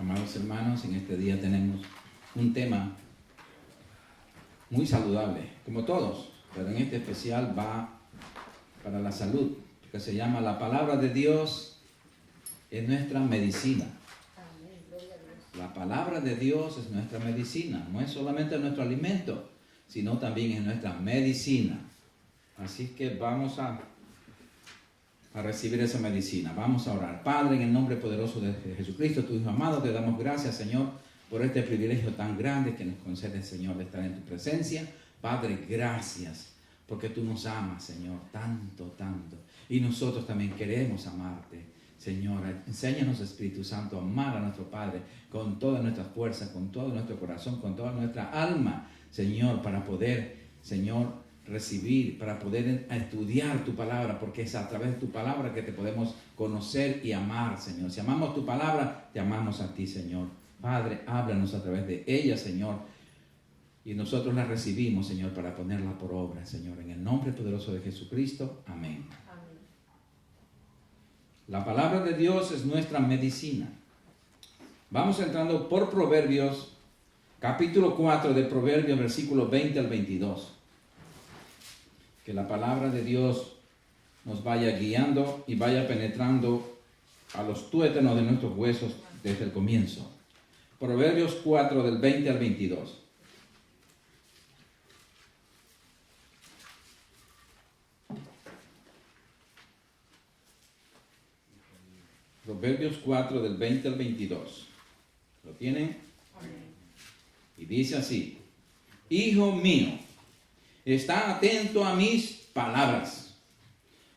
Amados hermanos, en este día tenemos un tema muy saludable, como todos, pero en este especial va para la salud, que se llama la palabra de Dios es nuestra medicina. La palabra de Dios es nuestra medicina, no es solamente nuestro alimento, sino también es nuestra medicina. Así que vamos a recibir esa medicina. Vamos a orar. Padre, en el nombre poderoso de Jesucristo, tu Hijo amado, te damos gracias, Señor, por este privilegio tan grande que nos concede, Señor, de estar en tu presencia. Padre, gracias, porque tú nos amas, Señor, tanto, tanto. Y nosotros también queremos amarte, Señor. Enséñanos, Espíritu Santo, a amar a nuestro Padre con toda nuestra fuerza, con todo nuestro corazón, con toda nuestra alma, Señor, para poder, Señor, recibir, para poder estudiar tu palabra, porque es a través de tu palabra que te podemos conocer y amar, Señor. Si amamos tu palabra, te amamos a ti, Señor. Padre, háblanos a través de ella, Señor, y nosotros la recibimos, Señor, para ponerla por obra, Señor. En el nombre poderoso de Jesucristo, amén. Amén. La palabra de Dios es nuestra medicina. Vamos entrando por Proverbios, capítulo 4 de Proverbios, versículos 20 al 22. Que la palabra de Dios nos vaya guiando y vaya penetrando a los tuétanos de nuestros huesos desde el comienzo. Proverbios 4 del 20 al 22. Proverbios 4 del 20 al 22. ¿Lo tienen? Y dice así: Hijo mío, está atento a mis palabras.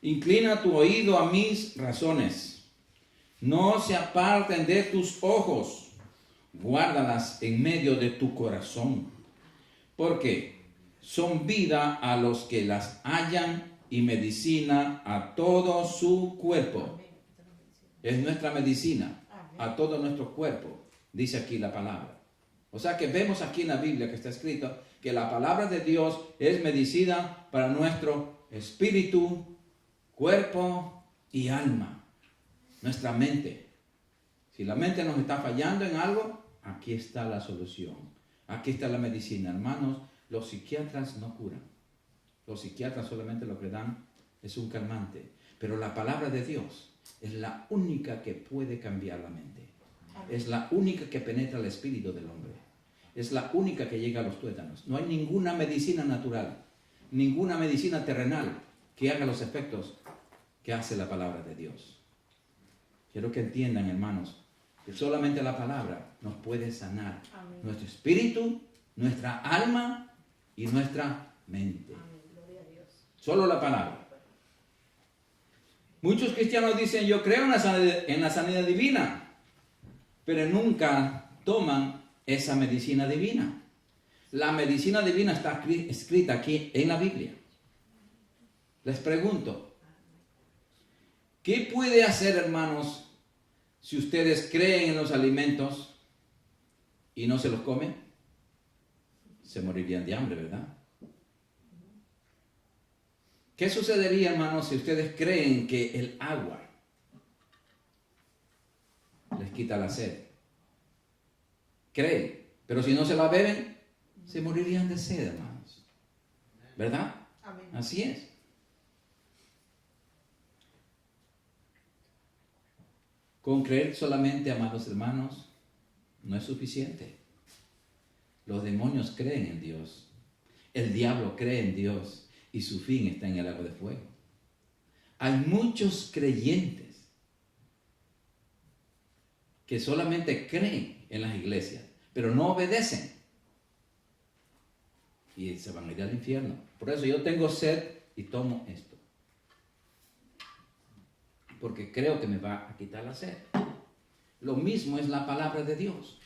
Inclina tu oído a mis razones. No se aparten de tus ojos. Guárdalas en medio de tu corazón. Porque son vida a los que las hallan y medicina a todo su cuerpo. Es nuestra medicina a todo nuestro cuerpo, dice aquí la palabra. O sea que vemos aquí en la Biblia que está escrito que la palabra de Dios es medicina para nuestro espíritu, cuerpo y alma, nuestra mente. Si la mente nos está fallando en algo, aquí está la solución. Aquí está la medicina. Hermanos, los psiquiatras no curan. Los psiquiatras solamente lo que dan es un calmante. Pero la palabra de Dios es la única que puede cambiar la mente. Es la única que penetra el espíritu del hombre. Es la única que llega a los tuétanos. No hay ninguna medicina natural, ninguna medicina terrenal que haga los efectos que hace la palabra de Dios. Quiero que entiendan, hermanos, que solamente la palabra nos puede sanar. Amén. Nuestro espíritu, nuestra alma y nuestra mente. Amén. Gloria a Dios. Solo la palabra. Muchos cristianos dicen: yo creo en la sanidad divina, pero nunca toman esa medicina divina. La medicina divina está escrita aquí en la Biblia. Les pregunto, ¿qué puede hacer, hermanos, si ustedes creen en los alimentos y no se los comen? Se morirían de hambre, ¿verdad? ¿Qué sucedería, hermanos, si ustedes creen que el agua les quita la sed? Creen, pero si no se la beben, se morirían de sed, hermanos. ¿Verdad? Amén. Así es. Con creer solamente, amados hermanos, no es suficiente. Los demonios creen en Dios. El diablo cree en Dios. Y su fin está en el lago de fuego. Hay muchos creyentes que solamente creen en las iglesias, pero no obedecen. Y se van a ir al infierno. Por eso yo tengo sed y tomo esto. Porque creo que me va a quitar la sed. Lo mismo es la palabra de Dios.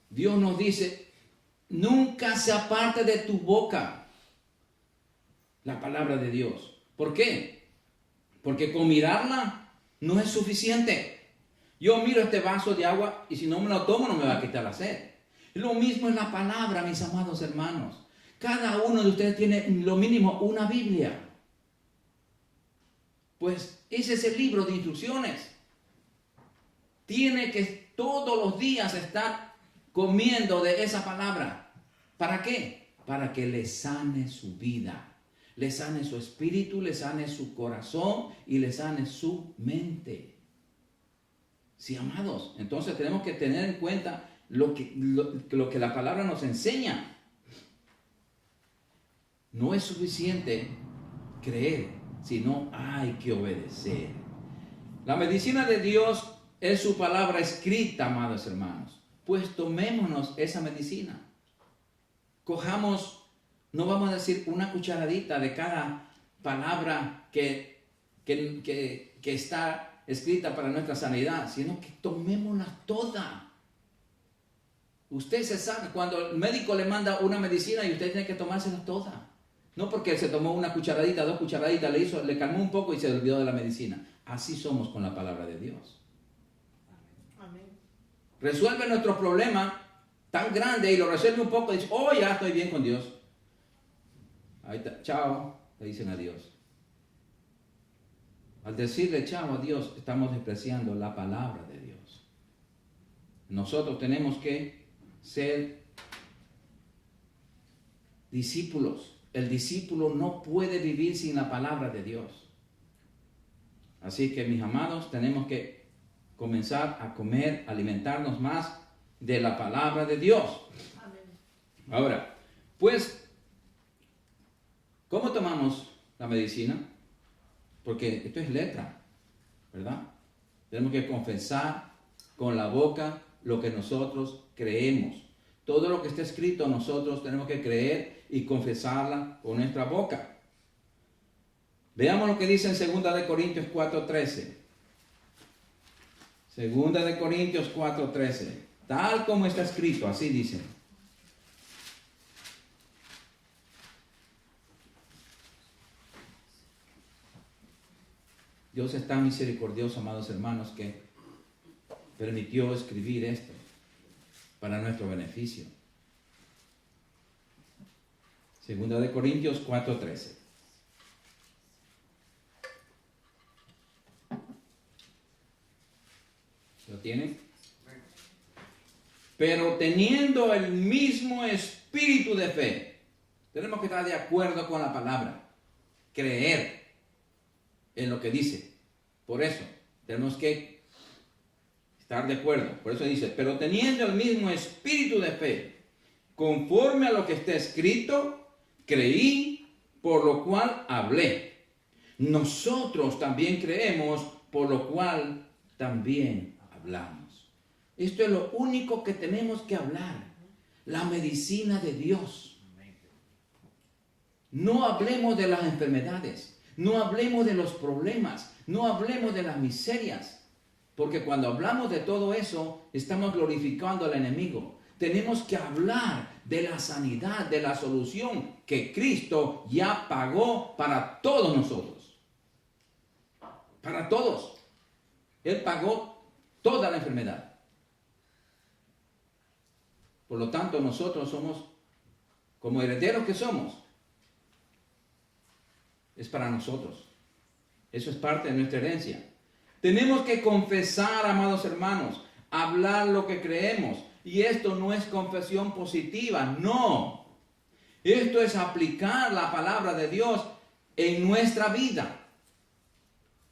Dios nos dice: nunca se aparte de tu boca la palabra de Dios. ¿Por qué? Porque con mirarla no es suficiente. Yo miro este vaso de agua y si no me lo tomo no me va a quitar la sed. Lo mismo es la palabra, mis amados hermanos. Cada uno de ustedes tiene lo mínimo una Biblia. Pues ese es el libro de instrucciones. tiene que todos los días estar comiendo de esa palabra. ¿Para qué? Para que le sane su vida, le sane su espíritu, le sane su corazón y le sane su mente. Sí, amados, entonces tenemos que tener en cuenta lo que la palabra nos enseña. No es suficiente creer, sino hay que obedecer. La medicina de Dios es su palabra escrita, amados hermanos. Pues tomémonos esa medicina. Cojamos, no vamos a decir una cucharadita de cada palabra que está escrita para nuestra sanidad, sino que tomémosla toda. Usted se sabe, cuando el médico le manda una medicina y usted tiene que tomársela toda. No porque se tomó una cucharadita, 2 cucharaditas, le calmó un poco y se olvidó de la medicina. Así somos con la palabra de Dios. Amén. Resuelve nuestro problema tan grande y lo resuelve un poco y dice, oh, ya estoy bien con Dios. Ahí está, chao, le dicen a Dios. Al decirle chao a Dios, estamos despreciando la palabra de Dios. Nosotros tenemos que ser discípulos. El discípulo no puede vivir sin la palabra de Dios. Así que, mis amados, tenemos que comenzar a comer, alimentarnos más de la palabra de Dios. Amén. Ahora, pues, ¿cómo tomamos la medicina? Porque esto es letra, ¿verdad? Tenemos que confesar con la boca lo que nosotros creemos. Todo lo que está escrito nosotros tenemos que creer y confesarla con nuestra boca. Veamos lo que dice en 2 de Corintios 4:13. 2 de Corintios 4:13. Tal como está escrito, así dice. Dios es tan misericordioso, amados hermanos, que permitió escribir esto para nuestro beneficio. 2 de Corintios 4:13. ¿Lo tienen? Pero teniendo el mismo espíritu de fe, tenemos que estar de acuerdo con la palabra, creer en lo que dice. Por eso tenemos que estar de acuerdo. Por eso dice, pero teniendo el mismo espíritu de fe, conforme a lo que está escrito, creí, por lo cual hablé. Nosotros también creemos, por lo cual también hablamos. Esto es lo único que tenemos que hablar. La medicina de Dios. No hablemos de las enfermedades. No hablemos de los problemas. No hablemos de las miserias. Porque cuando hablamos de todo eso, estamos glorificando al enemigo. Tenemos que hablar de la sanidad, de la solución que Cristo ya pagó para todos nosotros. Para todos. Él pagó toda la enfermedad. Por lo tanto, nosotros somos, como herederos que somos, es para nosotros. Eso es parte de nuestra herencia. Tenemos que confesar, amados hermanos, hablar lo que creemos. Y esto no es confesión positiva, no. Esto es aplicar la palabra de Dios en nuestra vida.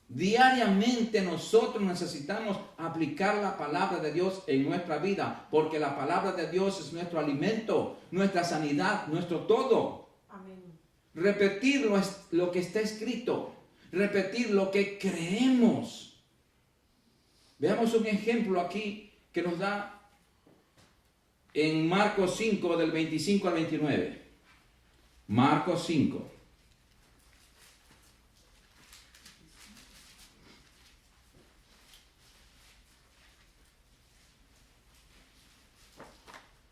Diariamente nosotros necesitamos aplicar la palabra de Dios en nuestra vida, porque la palabra de Dios es nuestro alimento, nuestra sanidad, nuestro todo. Amén. Repetir lo que está escrito, repetir lo que creemos. Veamos un ejemplo aquí que nos da en Marcos 5, del 25 al 29. Marcos 5.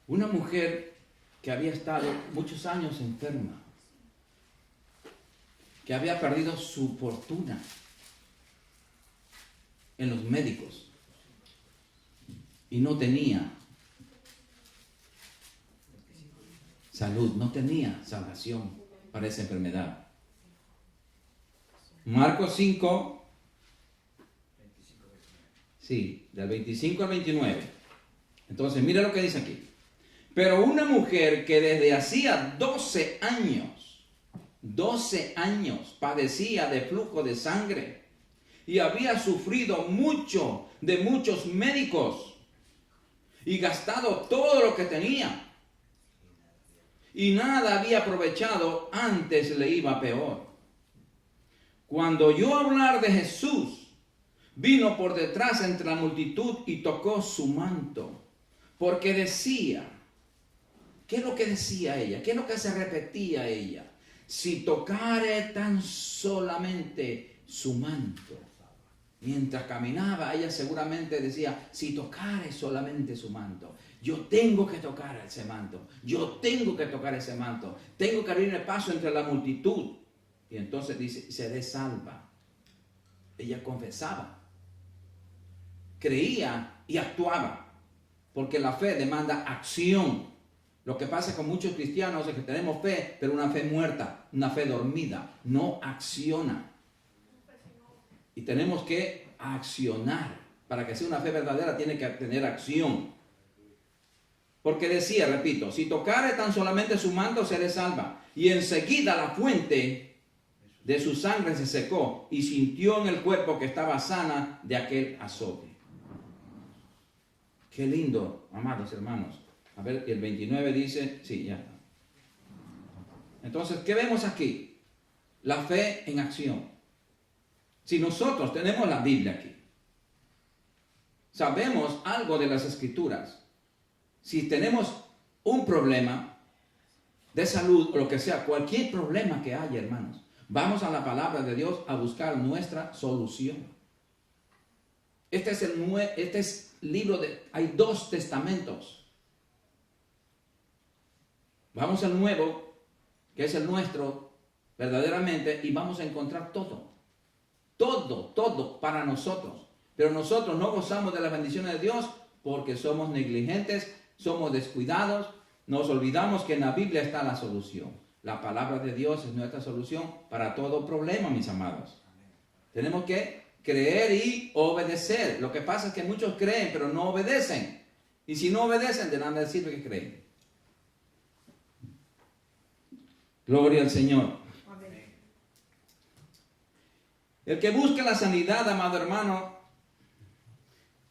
Una mujer que había estado muchos años enferma, que había perdido su fortuna en los médicos y no tenía salud, no tenía salvación para esa enfermedad. Marcos 5, Sí, del 25 al 29. Entonces, mira lo que dice aquí. Pero una mujer que desde hacía 12 años padecía de flujo de sangre y había sufrido mucho de muchos médicos y gastado todo lo que tenía y nada había aprovechado, antes le iba peor. Cuando oyó hablar de Jesús, vino por detrás entre la multitud y tocó su manto, porque decía, ¿qué es lo que decía ella? ¿Qué es lo que se repetía ella? Si tocare tan solamente su manto. Mientras caminaba, ella seguramente decía, si tocare solamente su manto. Yo tengo que tocar ese manto. Yo tengo que tocar ese manto. Tengo que abrir el paso entre la multitud. Y entonces dice, seré salva. Ella confesaba, creía y actuaba. Porque la fe demanda acción. Lo que pasa con muchos cristianos es que tenemos fe, pero una fe muerta, una fe dormida, no acciona. Y tenemos que accionar. Para que sea una fe verdadera tiene que tener acción. Porque decía, repito, si tocare tan solamente su manto seré salva. Y enseguida la fuente de su sangre se secó y sintió en el cuerpo que estaba sana de aquel azote. Qué lindo, amados hermanos. A ver, el 29 dice, sí, ya está. Entonces, ¿qué vemos aquí? La fe en acción. Si nosotros tenemos la Biblia aquí, sabemos algo de las Escrituras, si tenemos un problema de salud o lo que sea, cualquier problema que haya, hermanos, vamos a la palabra de Dios a buscar nuestra solución. Este es libro hay 2 testamentos. Vamos al nuevo, que es el nuestro, verdaderamente, y vamos a encontrar todo para nosotros. Pero nosotros no gozamos de las bendiciones de Dios porque somos negligentes, somos descuidados, nos olvidamos que en la Biblia está la solución. La palabra de Dios es nuestra solución para todo problema, mis amados. Tenemos que creer y obedecer. Lo que pasa es que muchos creen, pero no obedecen. Y si no obedecen, de nada sirve que creen. Gloria al Señor. Amén. El que busca la sanidad, amado hermano,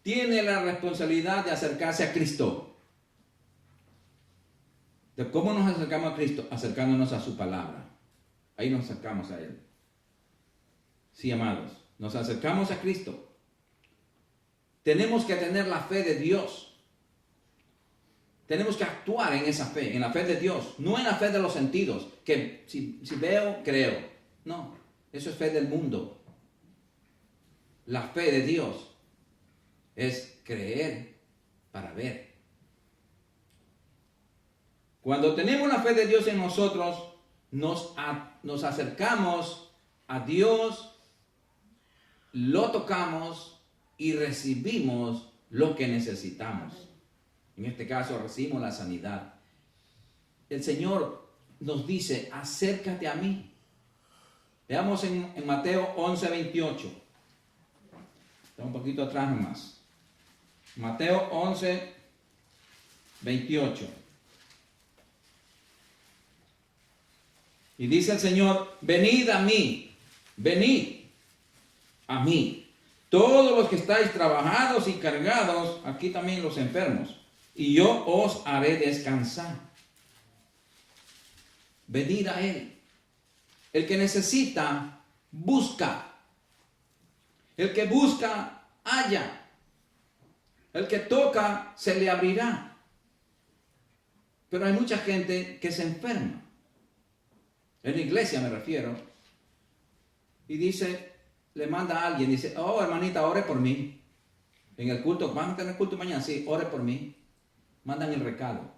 tiene la responsabilidad de acercarse a Cristo. ¿De cómo nos acercamos a Cristo? Acercándonos a su palabra. Ahí nos acercamos a Él. Sí, amados, nos acercamos a Cristo. Tenemos que tener la fe de Dios. Tenemos que actuar en esa fe, en la fe de Dios, no en la fe de los sentidos, que si veo, creo. No, eso es fe del mundo. La fe de Dios es creer para ver. Cuando tenemos la fe de Dios en nosotros, nos acercamos a Dios, lo tocamos y recibimos lo que necesitamos. En este caso recibimos la sanidad. El Señor nos dice, acércate a mí. Veamos en Mateo 11:28. Está un poquito atrás nomás. Mateo 11:28. Y dice el Señor, venid a mí, todos los que estáis trabajados y cargados, aquí también los enfermos, y yo os haré descansar. Venid a Él. El que necesita, busca. El que busca, halla. El que toca, se le abrirá. Pero hay mucha gente que se enferma. En la iglesia me refiero. Y dice, le manda a alguien, dice, oh hermanita, ore por mí. En el culto, ¿van a tener culto mañana? Sí, ore por mí. Mandan el recado.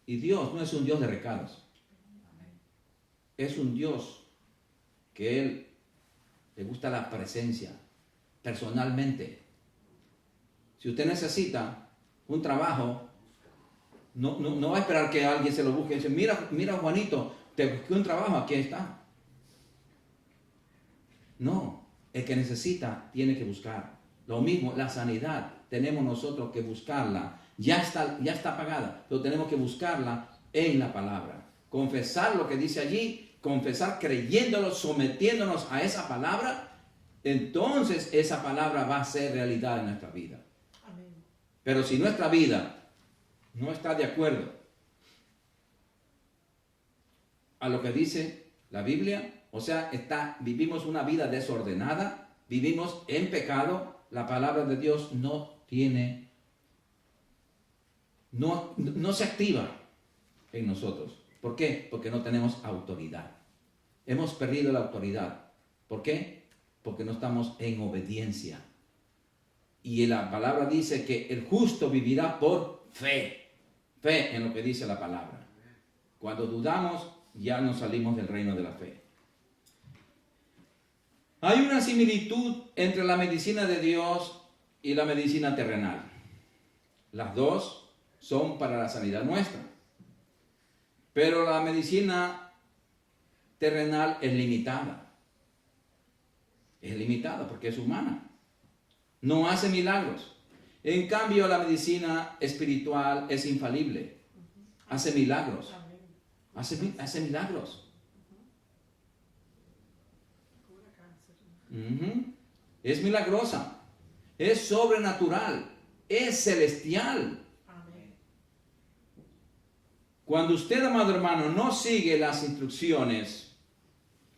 Y Dios no es un Dios de recados. Es un Dios que Él le gusta la presencia, personalmente. Si usted necesita un trabajo, no va a esperar que alguien se lo busque y dice, mira Juanito, te busqué un trabajo, aquí está. No, el que necesita tiene que buscar. Lo mismo, la sanidad, tenemos nosotros que buscarla. Ya está pagada, pero tenemos que buscarla en la palabra. Confesar lo que dice allí, confesar creyéndolo, sometiéndonos a esa palabra, entonces esa palabra va a ser realidad en nuestra vida. Amén. Pero si nuestra vida no está de acuerdo a lo que dice la Biblia, o sea, vivimos una vida desordenada, vivimos en pecado, la palabra de Dios no se activa en nosotros. ¿Por qué? Porque no tenemos autoridad. Hemos perdido la autoridad. ¿Por qué? Porque no estamos en obediencia. Y la palabra dice que el justo vivirá por fe. Fe en lo que dice la palabra. Cuando dudamos, ya nos salimos del reino de la fe. Hay una similitud entre la medicina de Dios y la medicina terrenal. Las dos son para la sanidad nuestra. Pero la medicina terrenal es limitada. Es limitada porque es humana. No hace milagros. En cambio, la medicina espiritual es infalible. Hace milagros. Hace milagros. Es milagrosa. Es sobrenatural. Es celestial. Cuando usted, amado hermano, no sigue las instrucciones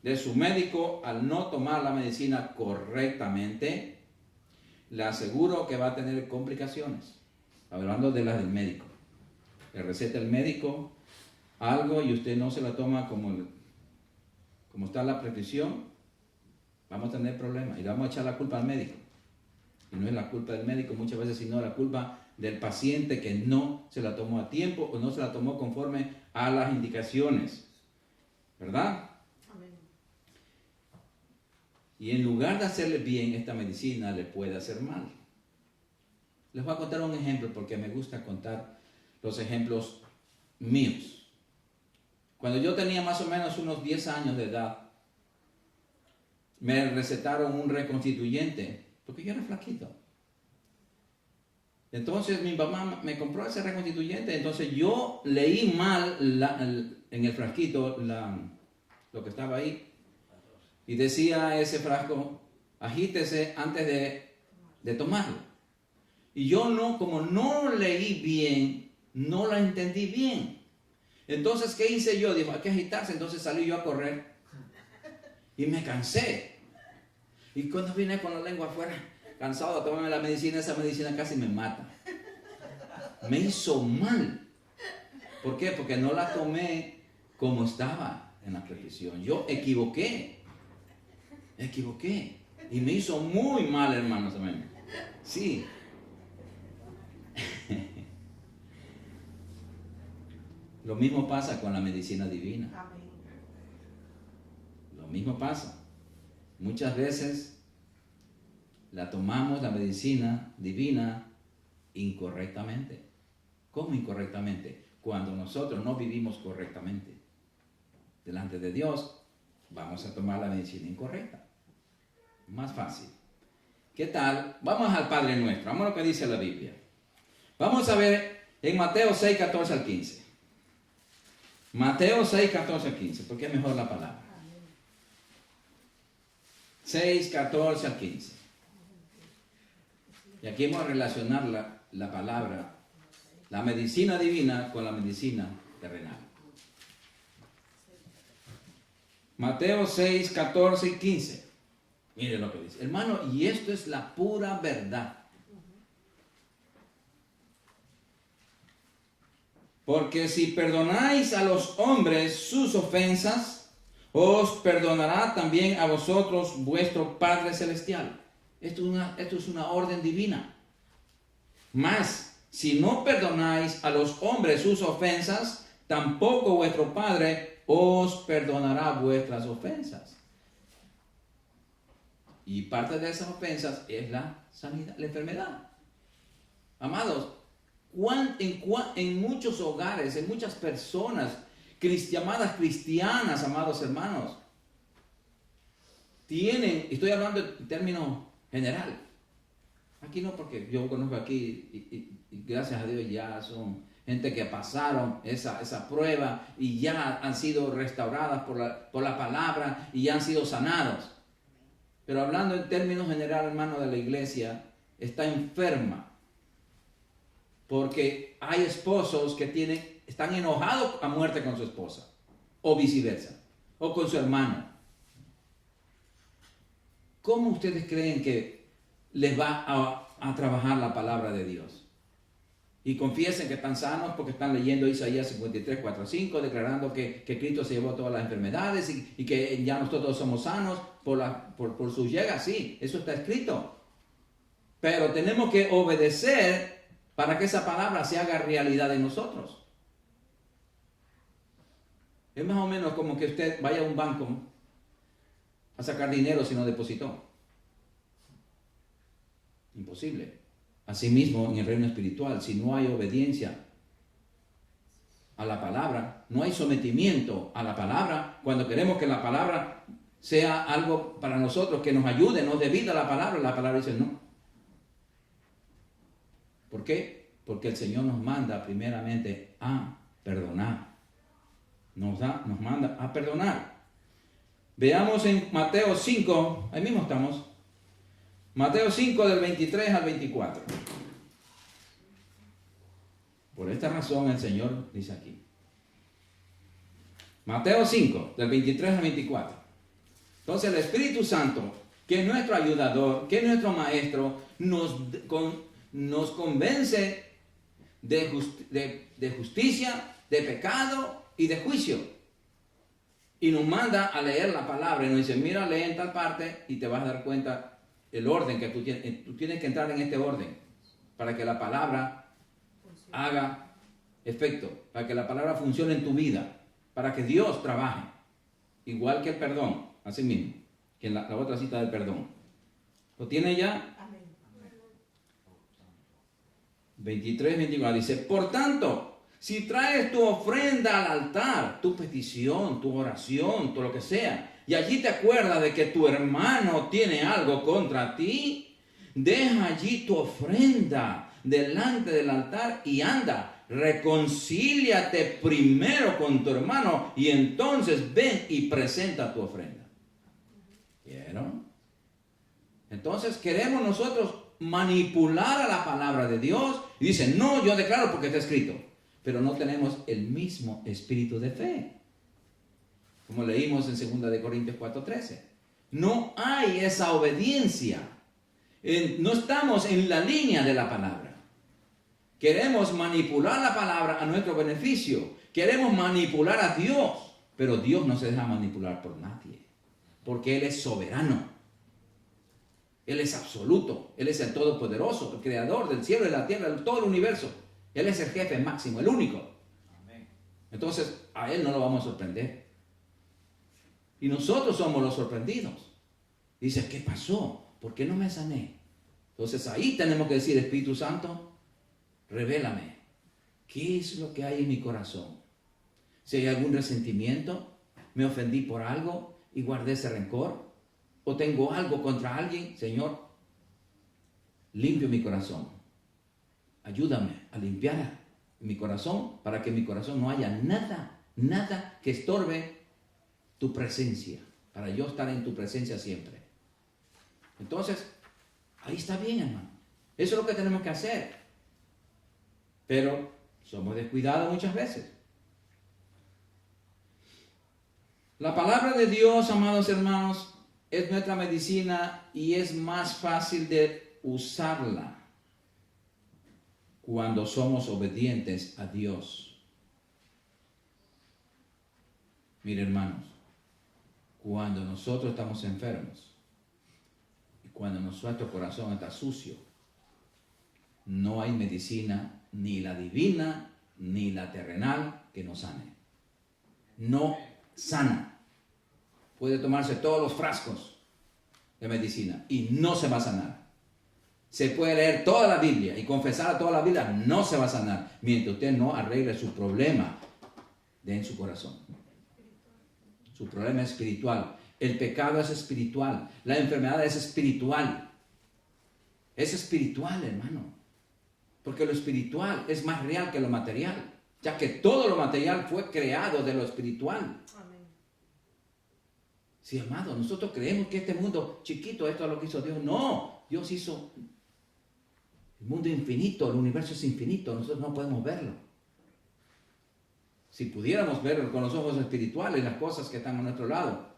de su médico al no tomar la medicina correctamente, le aseguro que va a tener complicaciones. Hablando de las del médico. Le receta el médico algo y usted no se la toma como está la prescripción, vamos a tener problemas y le vamos a echar la culpa al médico. Y no es la culpa del médico muchas veces, sino la culpa del paciente que no se la tomó a tiempo o no se la tomó conforme a las indicaciones. ¿Verdad? Amén. Y en lugar de hacerle bien, esta medicina le puede hacer mal. Les voy a contar un ejemplo porque me gusta contar los ejemplos míos. Cuando yo tenía más o menos unos 10 años de edad, me recetaron un reconstituyente porque yo era flaquito. Entonces mi mamá me compró ese reconstituyente, entonces yo leí mal en el frasquito lo que estaba ahí y decía ese frasco, agítese antes de tomarlo. Y yo como no leí bien, no la entendí bien. Entonces, ¿qué hice yo? Dijo, hay que agitarse, entonces salí yo a correr y me cansé. Y cuando vine con la lengua afuera, cansado de tomarme la medicina, esa medicina casi me mata. Me hizo mal. ¿Por qué? Porque no la tomé como estaba en la prescripción. Yo equivoqué. Y me hizo muy mal, hermanos. Amén. Sí. Lo mismo pasa con la medicina divina. Amén. Lo mismo pasa. Muchas veces la tomamos, la medicina divina, incorrectamente. ¿Cómo incorrectamente? Cuando nosotros no vivimos correctamente delante de Dios, vamos a tomar la medicina incorrecta. Más fácil. ¿Qué tal? Vamos al Padre Nuestro. Vamos a lo que dice la Biblia. Vamos a ver en Mateo 6, 14 al 15. Mateo 6, 14 al 15, porque es mejor la palabra. 6, 14 al 15. Y aquí vamos a relacionar la palabra, la medicina divina con la medicina terrenal. Mateo 6, 14 y 15. Mire lo que dice. Hermano, y esto es la pura verdad. Porque si perdonáis a los hombres sus ofensas, os perdonará también a vosotros vuestro Padre Celestial. Esto es una orden divina. Mas, si no perdonáis a los hombres sus ofensas, tampoco vuestro Padre os perdonará vuestras ofensas. Y parte de esas ofensas es la sanidad, la enfermedad. Amados, en muchos hogares, en muchas personas llamadas cristianas, amados hermanos, estoy hablando en términos general, Aquí no, porque yo conozco aquí y gracias a Dios ya son gente que pasaron esa prueba y ya han sido restauradas por la palabra y ya han sido sanados. Pero hablando en términos generales, hermano, de la iglesia, está enferma. Porque hay esposos que están enojados a muerte con su esposa, o viceversa, o con su hermano. ¿Cómo ustedes creen que les va a trabajar la palabra de Dios? Y confiesen que están sanos porque están leyendo Isaías 53, 4, 5, declarando que Cristo se llevó todas las enfermedades y que ya nosotros somos sanos por sus llagas. Sí, eso está escrito. Pero tenemos que obedecer para que esa palabra se haga realidad en nosotros. Es más o menos como que usted vaya a un banco a sacar dinero si no depositó. Imposible. Asimismo, en el reino espiritual, si no hay obediencia a la palabra, no hay sometimiento a la palabra, cuando queremos que la palabra sea algo para nosotros, que nos ayude, nos dé vida a la palabra dice no. ¿Por qué? Porque el Señor nos manda primeramente a perdonar. Nos manda a perdonar. Veamos en Mateo 5, ahí mismo estamos. Mateo 5 del 23 al 24. Por esta razón el Señor dice aquí. Mateo 5 del 23 al 24. Entonces el Espíritu Santo, que es nuestro ayudador, que es nuestro maestro, nos convence de justicia, de pecado y de juicio. Y nos manda a leer la palabra y nos dice, mira, lee en tal parte y te vas a dar cuenta el orden que tú tienes que entrar en este orden para que la palabra haga efecto, para que la palabra funcione en tu vida, para que Dios trabaje, igual que el perdón, así mismo, que en la otra cita del perdón. ¿Lo tiene ya? Amén. 23, 24 dice, por tanto, si traes tu ofrenda al altar, tu petición, tu oración, todo lo que sea, y allí te acuerdas de que tu hermano tiene algo contra ti, deja allí tu ofrenda delante del altar y anda, reconcíliate primero con tu hermano y entonces ven y presenta tu ofrenda. ¿Vieron? Entonces queremos nosotros manipular a la palabra de Dios y dicen, no, yo declaro porque está escrito, pero no tenemos el mismo espíritu de fe. Como leímos en 2 de Corintios 4:13. No hay esa obediencia. No estamos en la línea de la palabra. Queremos manipular la palabra a nuestro beneficio. Queremos manipular a Dios. Pero Dios no se deja manipular por nadie. Porque Él es soberano. Él es absoluto. Él es el todopoderoso, el creador del cielo y de la tierra, de todo el universo. Él es el jefe máximo, el único. Entonces, a Él no lo vamos a sorprender. Y nosotros somos los sorprendidos. Dice, ¿qué pasó? ¿Por qué no me sané? Entonces ahí tenemos que decir, Espíritu Santo, revélame. ¿Qué es lo que hay en mi corazón? Si hay algún resentimiento, me ofendí por algo y guardé ese rencor, o tengo algo contra alguien, Señor, limpio mi corazón. Ayúdame a limpiar mi corazón para que en mi corazón no haya nada que estorbe tu presencia, para yo estar en tu presencia siempre. Entonces, ahí está bien, hermano. Eso es lo que tenemos que hacer. Pero somos descuidados muchas veces. La palabra de Dios, amados hermanos, es nuestra medicina y es más fácil de usarla cuando somos obedientes a Dios. Mire, hermanos, cuando nosotros estamos enfermos y cuando nuestro corazón está sucio, no hay medicina, ni la divina, ni la terrenal, que nos sane. No sana. Puede tomarse todos los frascos de medicina y no se va a sanar. Se puede leer toda la Biblia y confesar toda la Biblia, no se va a sanar mientras usted no arregle su problema en su corazón. Su problema es espiritual. El pecado es espiritual. La enfermedad es espiritual. Es espiritual, hermano. Porque lo espiritual es más real que lo material, ya que todo lo material fue creado de lo espiritual. Amén. Sí, amado, nosotros creemos que este mundo chiquito, esto es lo que hizo Dios. No, Dios hizo el mundo infinito, el universo es infinito, nosotros no podemos verlo. Si pudiéramos verlo con los ojos espirituales, las cosas que están a nuestro lado,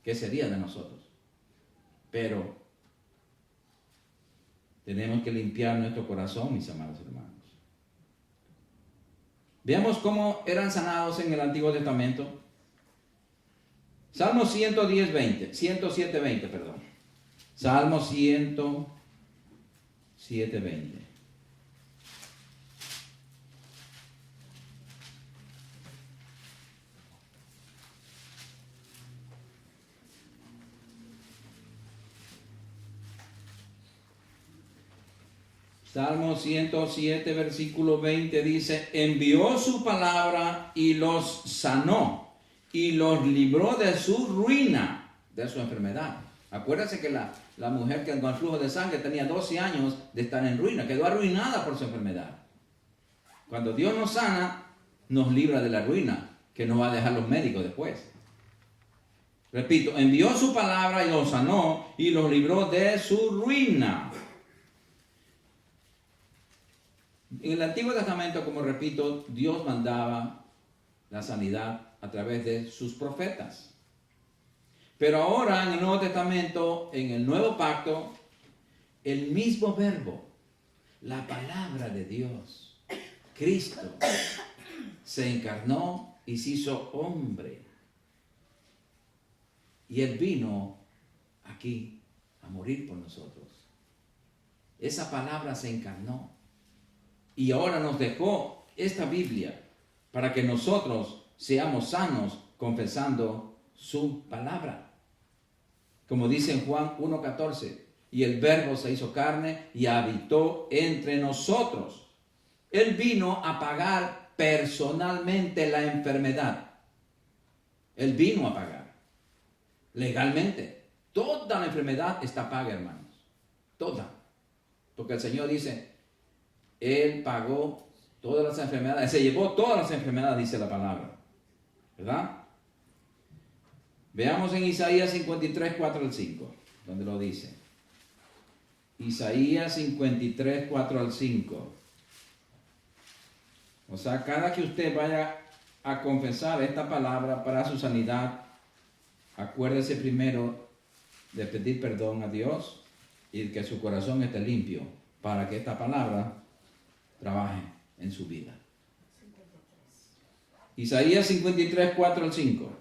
¿qué sería de nosotros? Pero tenemos que limpiar nuestro corazón, mis amados hermanos. Veamos cómo eran sanados en el Antiguo Testamento. Salmo 107:20, perdón. Salmo 107:20. Salmo 107, versículo 20 dice, envió su palabra y los sanó y los libró de su ruina, de su enfermedad. Acuérdense que la mujer que con el flujo de sangre tenía 12 años de estar en ruina, quedó arruinada por su enfermedad. Cuando Dios nos sana, nos libra de la ruina, que nos va a dejar los médicos después. Repito, envió su palabra y los sanó y los libró de su ruina. En el Antiguo Testamento, como repito, Dios mandaba la sanidad a través de sus profetas. Pero ahora en el Nuevo Testamento, en el Nuevo Pacto, el mismo verbo, la palabra de Dios, Cristo, se encarnó y se hizo hombre. Y Él vino aquí a morir por nosotros. Esa palabra se encarnó. Y ahora nos dejó esta Biblia para que nosotros seamos sanos confesando su palabra. Como dice en Juan 1:14, y el verbo se hizo carne y habitó entre nosotros. Él vino a pagar personalmente la enfermedad. Él vino a pagar legalmente. Toda la enfermedad está paga, hermanos. Toda. Porque el Señor dice, Él pagó todas las enfermedades, se llevó todas las enfermedades, dice la palabra. ¿Verdad? Veamos en Isaías 53, 4 al 5, donde lo dice. Isaías 53, 4 al 5. O sea, cada que usted vaya a confesar esta palabra para su sanidad, acuérdese primero de pedir perdón a Dios y que su corazón esté limpio para que esta palabra trabaje en su vida. Isaías 53, 4 al 5.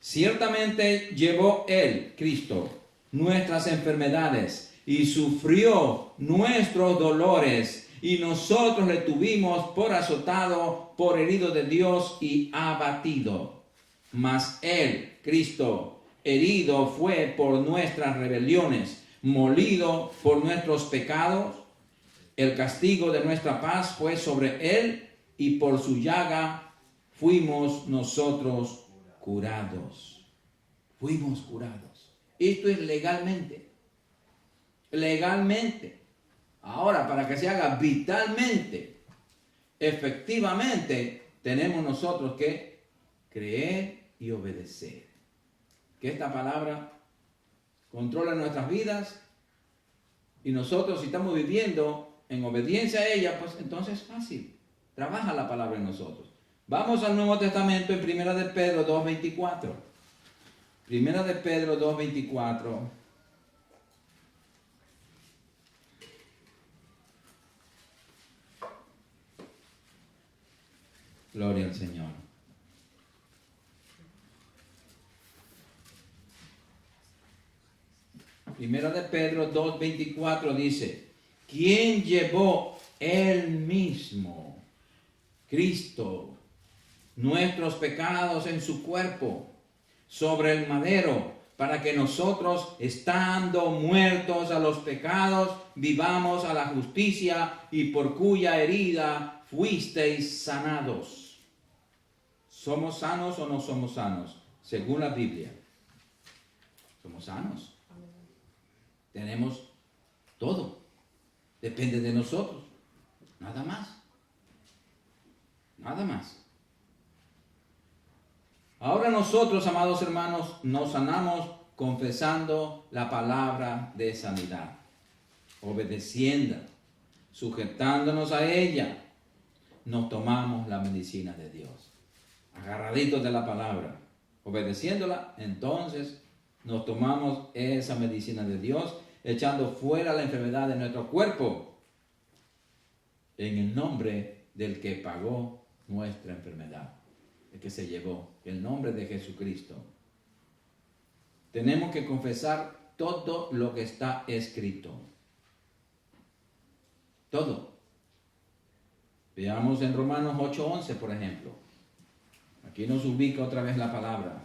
Ciertamente llevó Él, Cristo, nuestras enfermedades y sufrió nuestros dolores, y nosotros le tuvimos por azotado, por herido de Dios y abatido. Mas Él, Cristo, herido fue por nuestras rebeliones, molido por nuestros pecados. El castigo de nuestra paz fue sobre Él, y por su llaga fuimos nosotros curados. Fuimos curados. Esto es legalmente. Legalmente. Ahora, para que se haga vitalmente, efectivamente, tenemos nosotros que creer y obedecer. Que esta palabra controla nuestras vidas, y nosotros, si estamos viviendo en obediencia a ella, pues entonces es fácil. Trabaja la palabra en nosotros. Vamos al Nuevo Testamento en 1 de Pedro 2:24. 1 de Pedro 2:24. Gloria al Señor. Primera de Pedro 2:24 dice, ¿quién llevó Él mismo, Cristo, nuestros pecados en su cuerpo sobre el madero, para que nosotros, estando muertos a los pecados, vivamos a la justicia, y por cuya herida fuisteis sanados? ¿Somos sanos o no somos sanos? Según la Biblia. somos sanos. Amén. Tenemos todo. Depende de nosotros. Nada más. Nada más. Ahora nosotros, amados hermanos, nos sanamos confesando la palabra de sanidad, obedeciendo, sujetándonos a ella. Nos tomamos la medicina de Dios, agarraditos de la palabra, obedeciéndola. Entonces nos tomamos esa medicina de Dios, echando fuera la enfermedad de nuestro cuerpo, en el nombre del que pagó nuestra enfermedad, el que se llevó, el nombre de Jesucristo. Tenemos que confesar todo lo que está escrito. Todo. Veamos en Romanos 8:11, por ejemplo. Aquí nos ubica otra vez la palabra.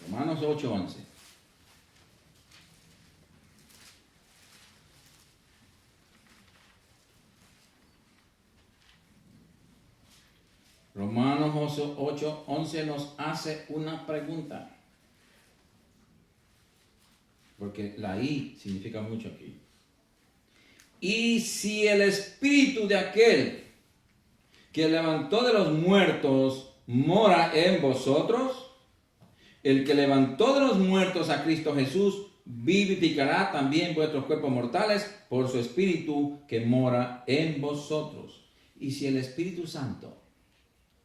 Romanos 8:11. Romanos 8:11 nos hace una pregunta. Porque la I significa mucho aquí. Y si el espíritu de aquel que levantó de los muertos mora en vosotros, el que levantó de los muertos a Cristo Jesús vivificará también vuestros cuerpos mortales por su espíritu que mora en vosotros. Y si el Espíritu Santo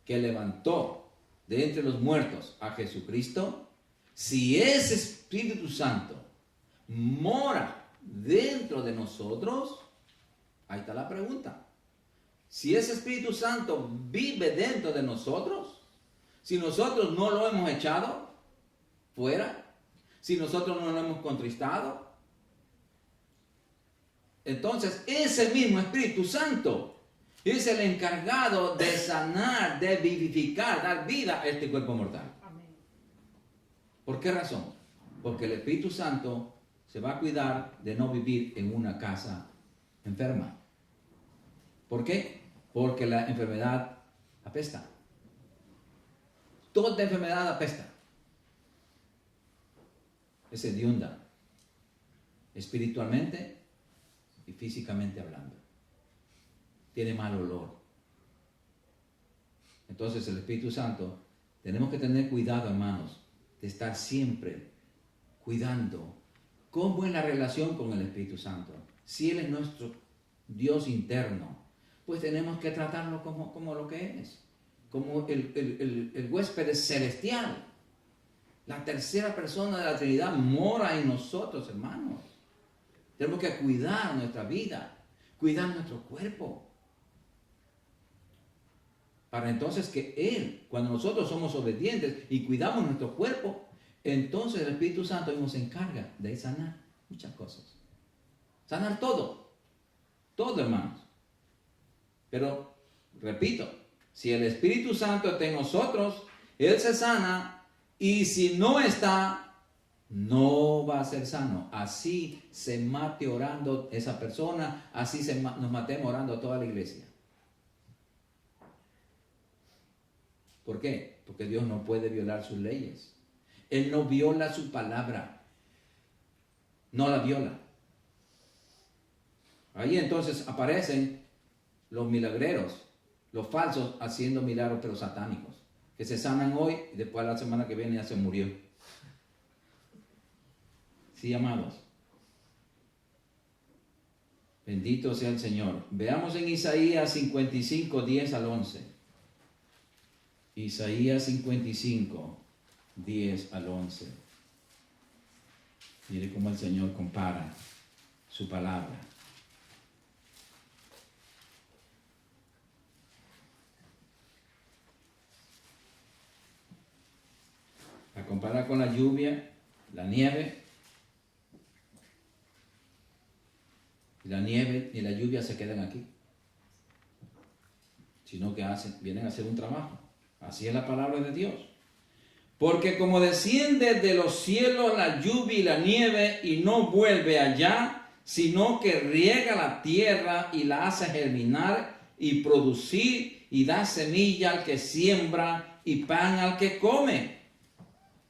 que levantó de entre los muertos a Jesucristo, si ese Espíritu Santo mora dentro de nosotros, ahí está la pregunta. Si ese Espíritu Santo vive dentro de nosotros, si nosotros no lo hemos echado fuera, si nosotros no lo hemos contristado, entonces ese mismo Espíritu Santo es el encargado de sanar, de vivificar, dar vida a este cuerpo mortal. Amén. ¿Por qué razón? Porque el Espíritu Santo se va a cuidar de no vivir en una casa enferma. ¿Por qué? Porque la enfermedad apesta. Toda enfermedad apesta. Es hedionda, espiritualmente y físicamente hablando. Tiene mal olor. Entonces el Espíritu Santo, tenemos que tener cuidado, hermanos, de estar siempre cuidando cómo es la relación con el Espíritu Santo. Si Él es nuestro Dios interno, pues tenemos que tratarlo como lo que es, como el huésped celestial. La tercera persona de la Trinidad mora en nosotros, hermanos. Tenemos que cuidar nuestra vida, cuidar nuestro cuerpo. Para entonces que Él, cuando nosotros somos obedientes y cuidamos nuestro cuerpo, entonces el Espíritu Santo nos encarga de sanar muchas cosas. Sanar todo. Todo, hermanos. Pero, repito, si el Espíritu Santo está en nosotros, Él se sana, y si no está, no va a ser sano. Así se mate orando esa persona, así nos matemos orando toda la iglesia. ¿Por qué? Porque Dios no puede violar sus leyes. Él no viola su palabra. No la viola. Ahí entonces aparecen los milagreros, los falsos haciendo milagros, pero satánicos, que se sanan hoy y después la semana que viene ya se murió. Sí, amados. Bendito sea el Señor. Veamos en Isaías 55, 10 al 11. Isaías 55, 10 al 11. Mire cómo el Señor compara su palabra. La compara con la lluvia, la nieve. Y la nieve y la lluvia se quedan aquí, sino que vienen a hacer un trabajo. Así es la palabra de Dios. Porque como desciende de los cielos la lluvia y la nieve y no vuelve allá, sino que riega la tierra y la hace germinar y producir y da semilla al que siembra y pan al que come.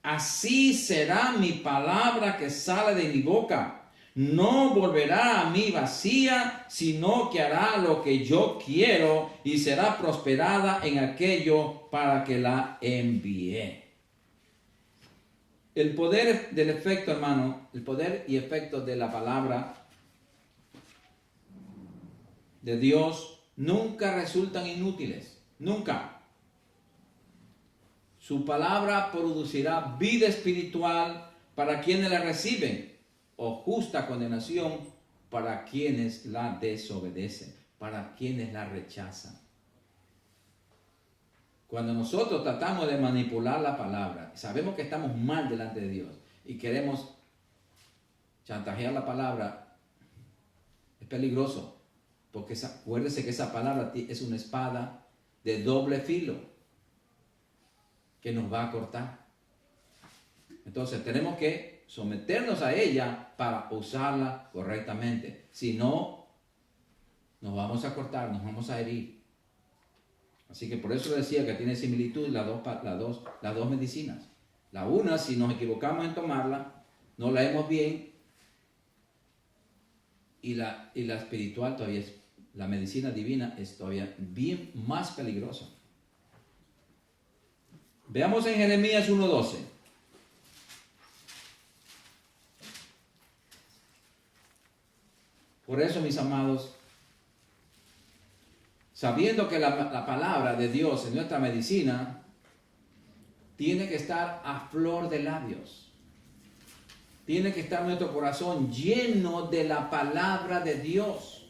Así será mi palabra que sale de mi boca. No volverá a mí vacía, sino que hará lo que yo quiero y será prosperada en aquello para que la envié. El poder del efecto, hermano, el poder y efecto de la palabra de Dios nunca resultan inútiles. Nunca. Su palabra producirá vida espiritual para quienes la reciben o justa condenación para quienes la desobedecen, para quienes la rechazan. Cuando nosotros tratamos de manipular la palabra, sabemos que estamos mal delante de Dios y queremos chantajear la palabra, es peligroso, porque acuérdese que esa palabra es una espada de doble filo que nos va a cortar. Entonces tenemos que someternos a ella para usarla correctamente. Si no, nos vamos a cortar, nos vamos a herir. Así que por eso decía que tiene similitud las dos medicinas. La una, si nos equivocamos en tomarla, no la leemos bien. Y la espiritual todavía es, la medicina divina es todavía bien más peligrosa. Veamos en Jeremías 1:12. Por eso, mis amados, sabiendo que la palabra de Dios en nuestra medicina tiene que estar a flor de labios. Tiene que estar nuestro corazón lleno de la palabra de Dios.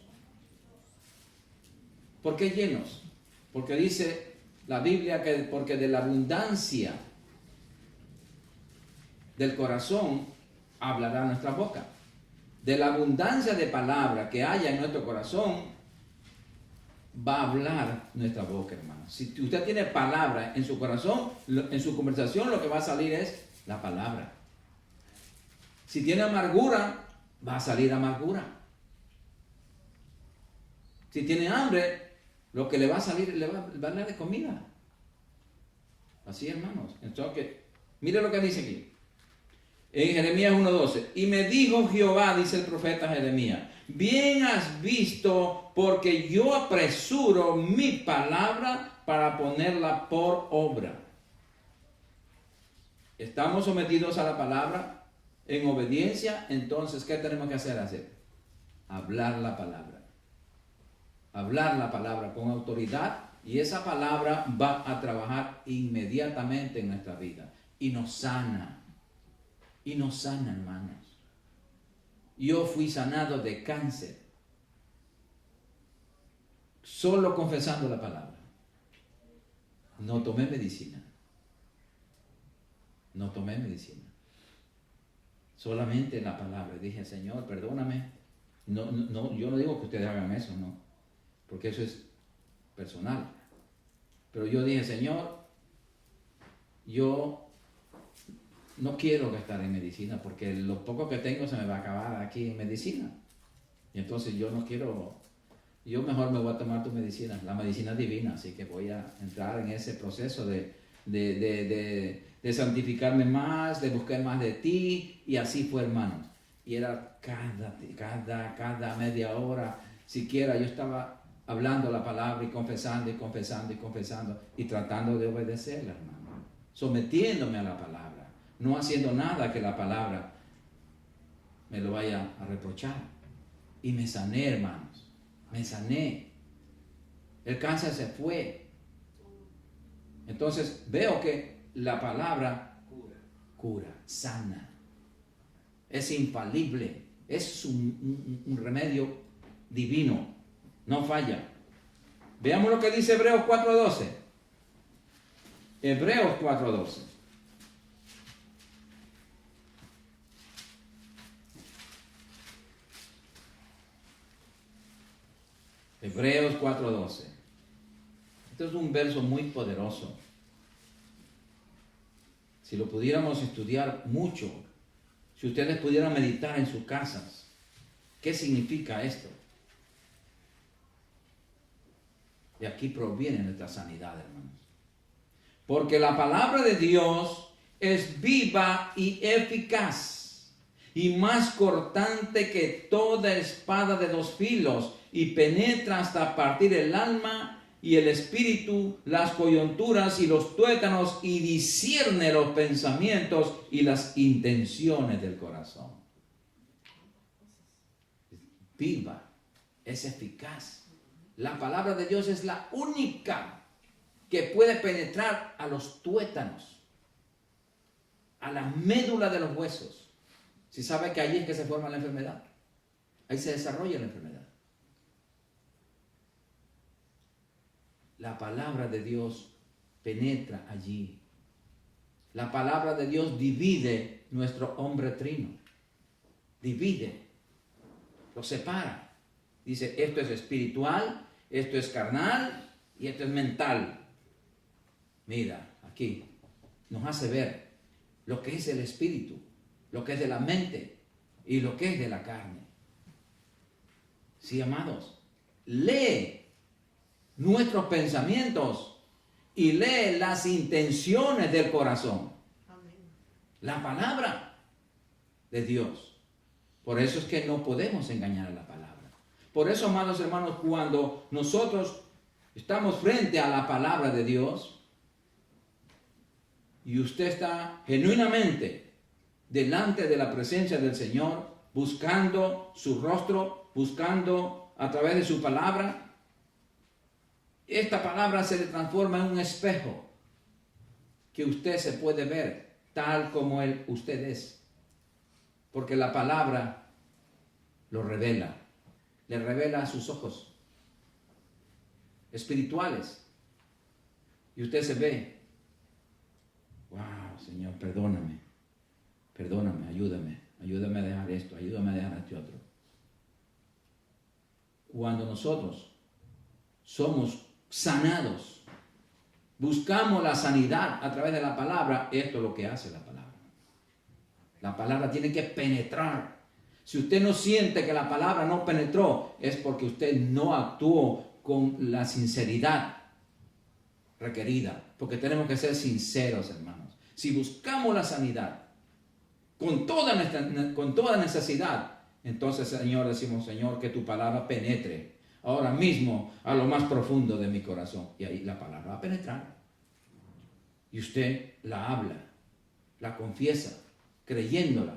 ¿Por qué llenos? Porque dice la Biblia que porque de la abundancia del corazón hablará nuestra boca. De la abundancia de palabra que haya en nuestro corazón, va a hablar nuestra boca, hermano. Si usted tiene palabra en su corazón, en su conversación lo que va a salir es la palabra. Si tiene amargura, va a salir amargura. Si tiene hambre, lo que le va a salir, le va a hablar de comida. Así, hermanos. Entonces, mire lo que dice aquí. En Jeremías 1:12. Y me dijo Jehová, dice el profeta Jeremías, bien has visto, porque yo apresuro mi palabra para ponerla por obra. ¿Estamos sometidos a la palabra en obediencia? Entonces, ¿qué tenemos que hacer? Hablar la palabra. Hablar la palabra con autoridad, y esa palabra va a trabajar inmediatamente en nuestra vida y nos sana. Y nos sana, hermanos. Yo fui sanado de cáncer solo confesando la palabra. No tomé medicina. No tomé medicina. Solamente la palabra. Dije, Señor, perdóname. No, yo no digo que ustedes hagan eso, no. Porque eso es personal. Pero yo dije, Señor, yo no quiero gastar en medicina porque lo poco que tengo se me va a acabar aquí en medicina. Y entonces yo no quiero, yo mejor me voy a tomar tu medicina, la medicina divina. Así que voy a entrar en ese proceso de santificarme más, de buscar más de ti. Y así fue, hermanos. Y era cada media hora, siquiera yo estaba hablando la palabra y confesando y tratando de obedecerla, hermano. Sometiéndome a la palabra. No haciendo nada que la palabra me lo vaya a reprochar. Y me sané, hermanos. Me sané. El cáncer se fue. Entonces veo que la palabra cura, sana. Es infalible. Es un remedio divino. No falla. Veamos lo que dice Hebreos 4:12. Hebreos 4:12. Hebreos 4:12. Este es un verso muy poderoso. Si lo pudiéramos estudiar mucho, si ustedes pudieran meditar en sus casas, ¿qué significa esto? De aquí proviene nuestra sanidad, hermanos. Porque la palabra de Dios es viva y eficaz, y más cortante que toda espada de dos filos, y penetra hasta partir el alma y el espíritu, las coyunturas y los tuétanos, y discierne los pensamientos y las intenciones del corazón. Viva, es eficaz. La palabra de Dios es la única que puede penetrar a los tuétanos, a la médula de los huesos. Si sabe que allí es que se forma la enfermedad, ahí se desarrolla la enfermedad. La palabra de Dios penetra allí. La palabra de Dios divide nuestro hombre trino. Divide, lo separa. Dice, esto es espiritual, esto es carnal y esto es mental. Mira, aquí nos hace ver lo que es el espíritu, lo que es de la mente y lo que es de la carne. Sí, amados, lee nuestros pensamientos y lee las intenciones del corazón. Amén. La palabra de Dios. Por eso es que no podemos engañar a la palabra. Por eso, amados hermanos, cuando nosotros estamos frente a la palabra de Dios y usted está genuinamente delante de la presencia del Señor, buscando su rostro, buscando a través de su palabra, esta palabra se le transforma en un espejo que usted se puede ver tal como usted es. Porque la palabra lo revela, le revela a sus ojos espirituales. Y usted se ve, wow, Señor, perdóname, ayúdame a dejar esto, ayúdame a dejar este otro. Cuando nosotros somos sanados, buscamos la sanidad a través de la palabra, esto es lo que hace la palabra. La palabra tiene que penetrar. Si usted no siente que la palabra no penetró, es porque usted no actuó con la sinceridad requerida. Porque tenemos que ser sinceros, hermanos. Si buscamos la sanidad con toda necesidad, entonces, Señor, decimos, Señor, que tu palabra penetre ahora mismo a lo más profundo de mi corazón. Y ahí la palabra va a penetrar. Y usted la habla, la confiesa, creyéndola.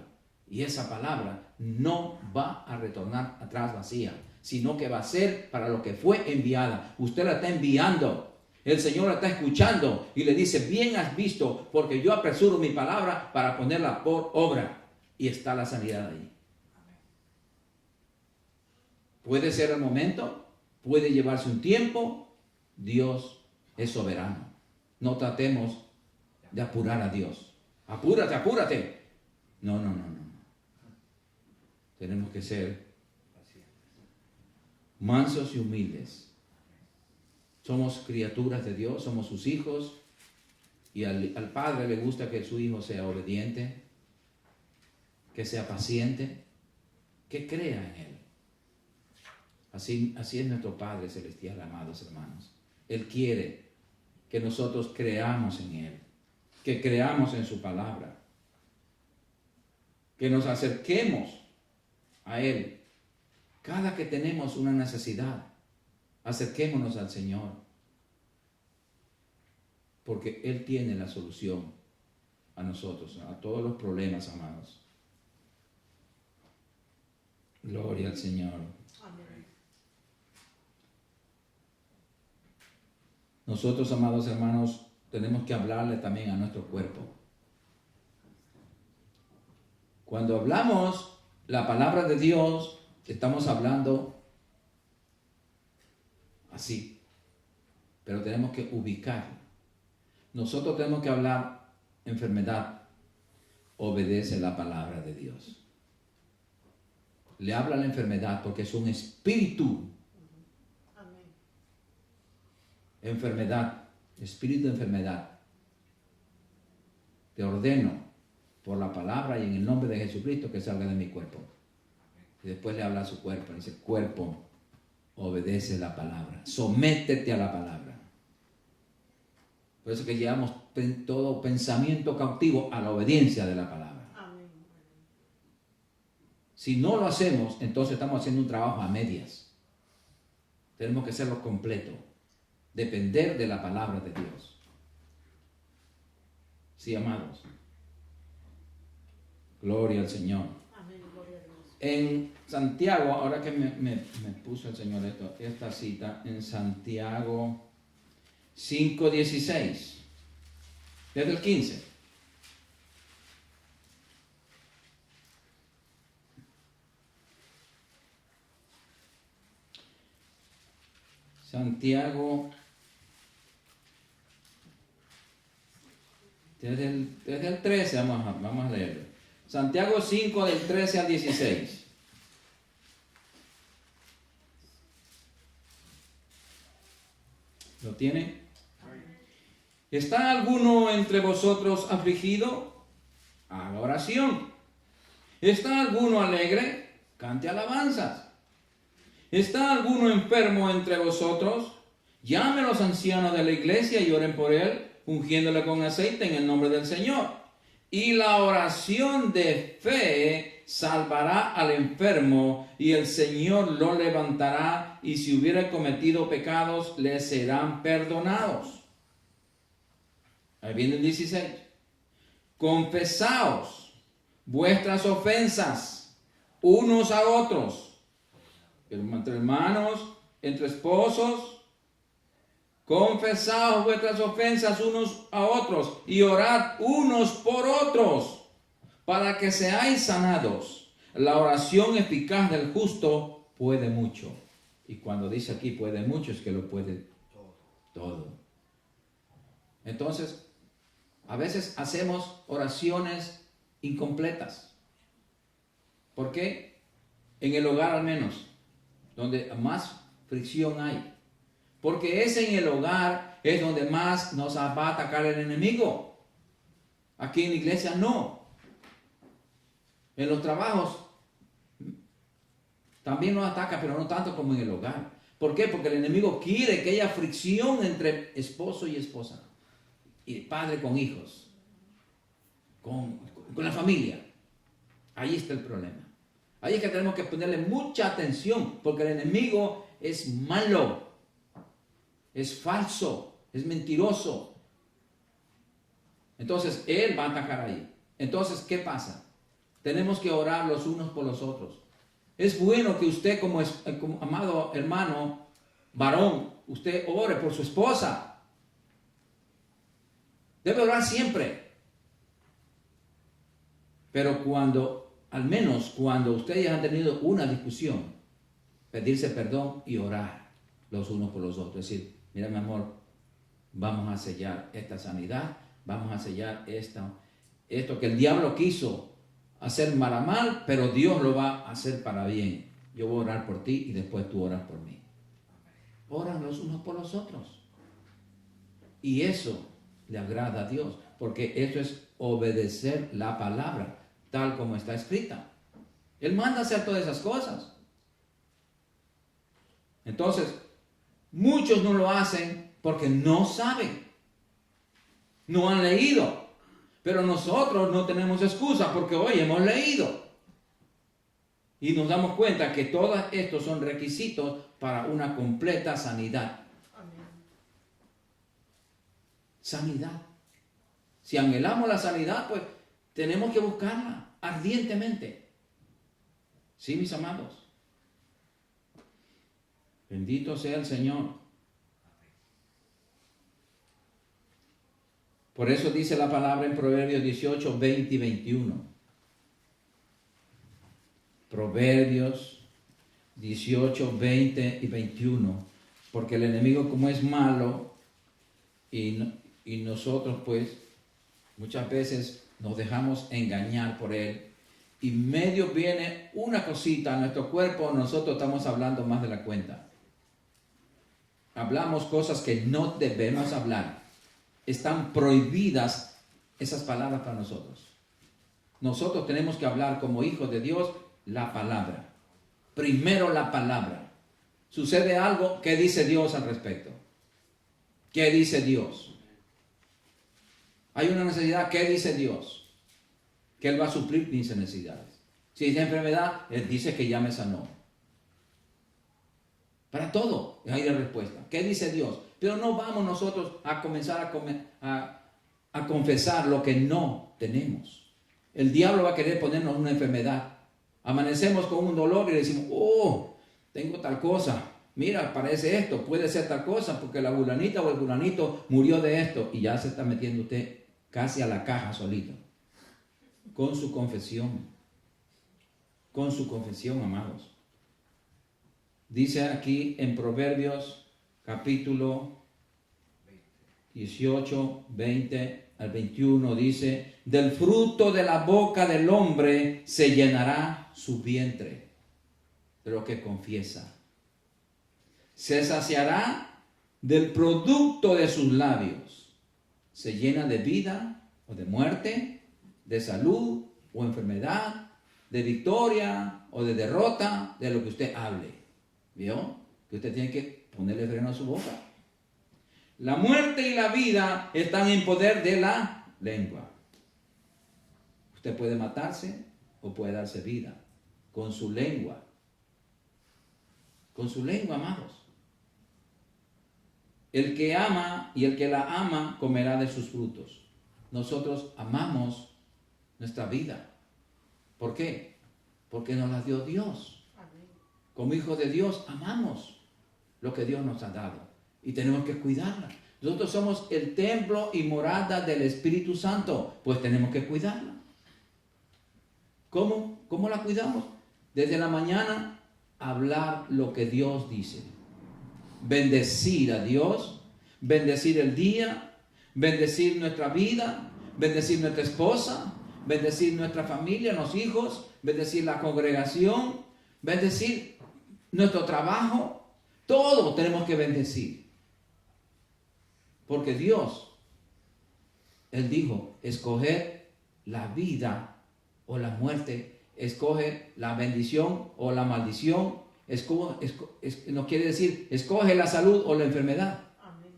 Y esa palabra no va a retornar atrás vacía, sino que va a ser para lo que fue enviada. Usted la está enviando. El Señor la está escuchando y le dice, bien has visto, porque yo apresuro mi palabra para ponerla por obra. Y está la sanidad ahí. Puede ser el momento, puede llevarse un tiempo. Dios es soberano. No tratemos de apurar a Dios. Apúrate, apúrate. No. Tenemos que ser mansos y humildes. Somos criaturas de Dios, somos sus hijos. Y al Padre le gusta que su hijo sea obediente, que sea paciente, que crea en Él. Así es nuestro Padre Celestial, amados hermanos. Él quiere que nosotros creamos en Él, que creamos en su palabra, que nos acerquemos a Él. Cada que tenemos una necesidad, acerquémonos al Señor, porque Él tiene la solución a nosotros, a todos los problemas, amados. Gloria al Señor. Amén. Nosotros, amados hermanos, tenemos que hablarle también a nuestro cuerpo. Cuando hablamos la palabra de Dios, estamos hablando así, pero tenemos que ubicarlo. Nosotros tenemos que hablar enfermedad, obedece la palabra de Dios. Le habla a la enfermedad porque es un espíritu. Amén. Enfermedad, espíritu de enfermedad. Te ordeno por la palabra y en el nombre de Jesucristo que salga de mi cuerpo. Y después le habla a su cuerpo, dice, cuerpo, obedece la palabra, sométete a la palabra. Por eso que llevamos todo pensamiento cautivo a la obediencia de la palabra. Amén. Si no lo hacemos, entonces estamos haciendo un trabajo a medias. Tenemos que hacerlo completo. Depender de la palabra de Dios. Sí, amados. Gloria al Señor. Amén. Gloria a Dios. En Santiago, ahora que me puso el Señor esta cita, en Santiago 5:16, desde el 15. Santiago, desde el 13, vamos a leerlo. Santiago 5, del 13 al 16. ¿Lo tiene? ¿Está alguno entre vosotros afligido? Haga oración. ¿Está alguno alegre? Cante alabanzas. ¿Está alguno enfermo entre vosotros? Llame a los ancianos de la iglesia y oren por él, ungiéndole con aceite en el nombre del Señor. Y la oración de fe salvará al enfermo, y el Señor lo levantará, y si hubiera cometido pecados, le serán perdonados. Ahí viene el 16. Confesaos vuestras ofensas unos a otros, entre hermanos, entre esposos. Confesaos vuestras ofensas unos a otros y orad unos por otros para que seáis sanados. La oración eficaz del justo puede mucho. Y cuando dice aquí puede mucho, es que lo puede todo. Entonces, a veces hacemos oraciones incompletas. ¿Por qué? En el hogar al menos, donde más fricción hay. Porque es en el hogar es donde más nos va a atacar el enemigo. Aquí en la iglesia no. En los trabajos también nos ataca, pero no tanto como en el hogar. ¿Por qué? Porque el enemigo quiere que haya fricción entre esposo y esposa. Y padre con hijos. Con la familia. Ahí está el problema. Ahí es que tenemos que ponerle mucha atención, porque el enemigo es malo. Es falso, es mentiroso. Entonces, él va a atacar ahí. Entonces, ¿qué pasa? Tenemos que orar los unos por los otros. Es bueno que usted, como amado hermano, varón, usted ore por su esposa. Debe orar siempre. Pero al menos cuando ustedes han tenido una discusión, pedirse perdón y orar los unos por los otros. Es decir, mira, mi amor, vamos a sellar esta sanidad, vamos a sellar esto que el diablo quiso hacer para mal, pero Dios lo va a hacer para bien. Yo voy a orar por ti y después tú oras por mí. Oran los unos por los otros. Y eso le agrada a Dios, porque eso es obedecer la palabra, tal como está escrita. Él manda hacer todas esas cosas. Entonces, muchos no lo hacen porque no saben, no han leído. Pero nosotros no tenemos excusa porque hoy hemos leído. Y nos damos cuenta que todos estos son requisitos para una completa sanidad. Amén. Sanidad. Si anhelamos la sanidad, pues tenemos que buscarla ardientemente. Sí, mis amados. Bendito sea el Señor. Por eso dice la palabra en Proverbios 18, 20 y 21. Proverbios 18, 20 y 21. Porque el enemigo, como es malo, y nosotros pues muchas veces nos dejamos engañar por él, y medio viene una cosita a nuestro cuerpo, nosotros estamos hablando más de la cuenta. Hablamos cosas que no debemos hablar. Están prohibidas esas palabras para nosotros. Nosotros tenemos que hablar como hijos de Dios la palabra. Primero la palabra. Sucede algo, ¿qué dice Dios al respecto? ¿Qué dice Dios? Hay una necesidad, ¿qué dice Dios? Que Él va a suplir mis necesidades. Si es enfermedad, Él dice que ya me sanó. Para todo hay la respuesta. ¿Qué dice Dios? Pero no vamos nosotros a comenzar a confesar lo que no tenemos. El diablo va a querer ponernos una enfermedad. Amanecemos con un dolor y le decimos, oh, tengo tal cosa. Mira, parece esto, puede ser tal cosa, porque la fulanita o el fulanito murió de esto. Y ya se está metiendo usted casi a la caja solito. Con su confesión. Con su confesión, amados. Dice aquí en Proverbios capítulo 18, 20 al 21, dice, del fruto de la boca del hombre se llenará su vientre, de lo que confiesa. Se saciará del producto de sus labios. Se llena de vida o de muerte, de salud o enfermedad, de victoria o de derrota, de lo que usted hable. ¿Vio? Que usted tiene que ponerle freno a su boca. La muerte y la vida están en poder de la lengua. Usted puede matarse o puede darse vida con su lengua. Con su lengua, amados. El que ama y el que la ama comerá de sus frutos. Nosotros amamos nuestra vida. ¿Por qué? Porque nos la dio Dios. Como hijos de Dios amamos lo que Dios nos ha dado y tenemos que cuidarla. Nosotros somos el templo y morada del Espíritu Santo, pues tenemos que cuidarla. ¿Cómo la cuidamos? Desde la mañana hablar lo que Dios dice. Bendecir a Dios, bendecir el día, bendecir nuestra vida, bendecir nuestra esposa, bendecir nuestra familia, los hijos, bendecir la congregación, bendecir nuestro trabajo, todo tenemos que bendecir. Porque Dios, Él dijo, escoger la vida o la muerte, escoge la bendición o la maldición, no quiere decir, escoge la salud o la enfermedad. Amén.